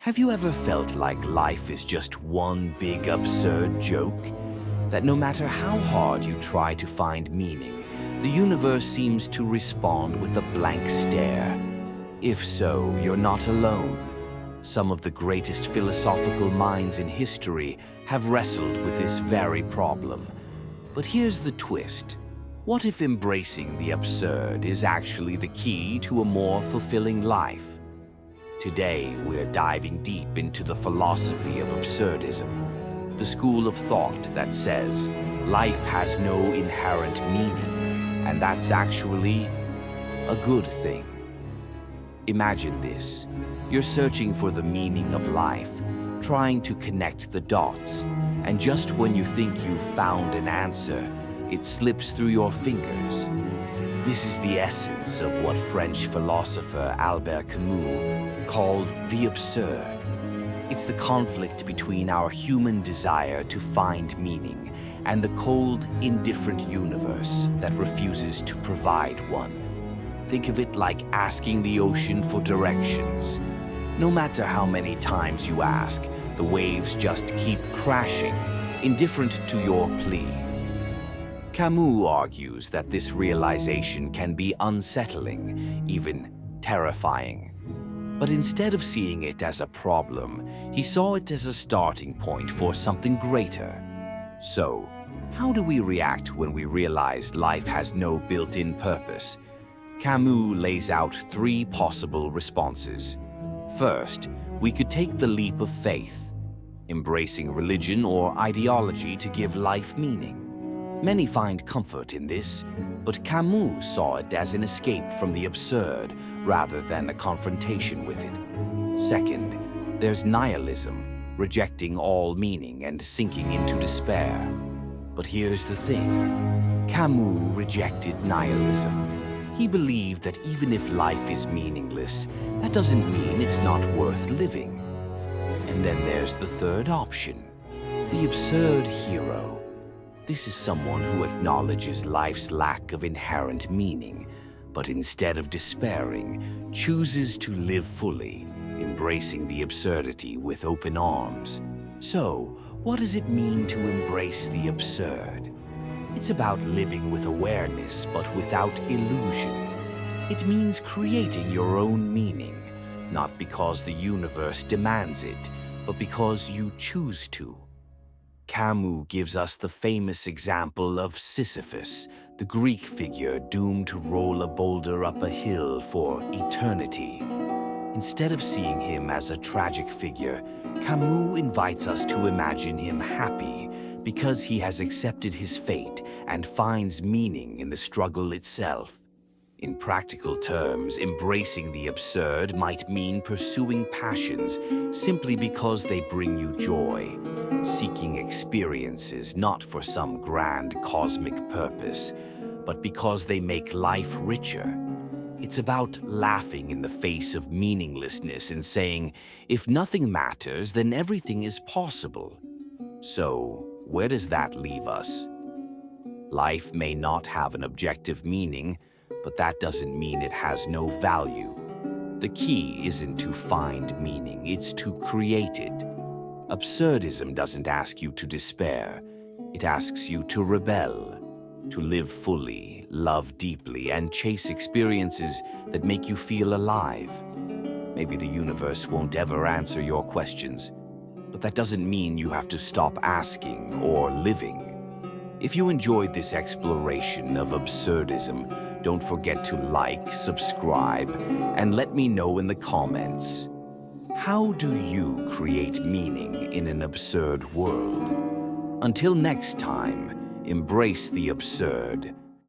Have you ever felt like life is just one big absurd joke? That no matter how hard you try to find meaning, the universe seems to respond with a blank stare? If so, you're not alone. Some of the greatest philosophical minds in history have wrestled with this very problem. But here's the twist. What if embracing the absurd is actually the key to a more fulfilling life? Today, we're diving deep into the philosophy of absurdism, the school of thought that says life has no inherent meaning, and that's actually a good thing. Imagine this. You're searching for the meaning of life, trying to connect the dots, and just when you think you've found an answer, it slips through your fingers. This is the essence of what French philosopher Albert Camus called the absurd. It's the conflict between our human desire to find meaning and the cold, indifferent universe that refuses to provide one. Think of it like asking the ocean for directions. No matter how many times you ask, the waves just keep crashing, indifferent to your plea. Camus argues that this realization can be unsettling, even terrifying. But instead of seeing it as a problem, he saw it as a starting point for something greater. So, how do we react when we realize life has no built-in purpose? Camus lays out three possible responses. First, we could take the leap of faith, embracing religion or ideology to give life meaning. Many find comfort in this, but Camus saw it as an escape from the absurd rather than a confrontation with it. Second, there's nihilism, rejecting all meaning and sinking into despair. But here's the thing. Camus rejected nihilism. He believed that even if life is meaningless, that doesn't mean it's not worth living. And then there's the third option, the absurd hero. This is someone who acknowledges life's lack of inherent meaning, but instead of despairing, chooses to live fully, embracing the absurdity with open arms. So, what does it mean to embrace the absurd? It's about living with awareness, but without illusion. It means creating your own meaning, not because the universe demands it, but because you choose to. Camus gives us the famous example of Sisyphus, the Greek figure doomed to roll a boulder up a hill for eternity. Instead of seeing him as a tragic figure, Camus invites us to imagine him happy because he has accepted his fate and finds meaning in the struggle itself. In practical terms, embracing the absurd might mean pursuing passions simply because they bring you joy, seeking experiences not for some grand cosmic purpose, but because they make life richer. It's about laughing in the face of meaninglessness and saying, if nothing matters, then everything is possible. So, where does that leave us? Life may not have an objective meaning, but that doesn't mean it has no value. The key isn't to find meaning, it's to create it. Absurdism doesn't ask you to despair. It asks you to rebel, to live fully, love deeply, and chase experiences that make you feel alive. Maybe the universe won't ever answer your questions, but that doesn't mean you have to stop asking or living. If you enjoyed this exploration of absurdism, don't forget to like, subscribe, and let me know in the comments. How do you create meaning in an absurd world? Until next time, embrace the absurd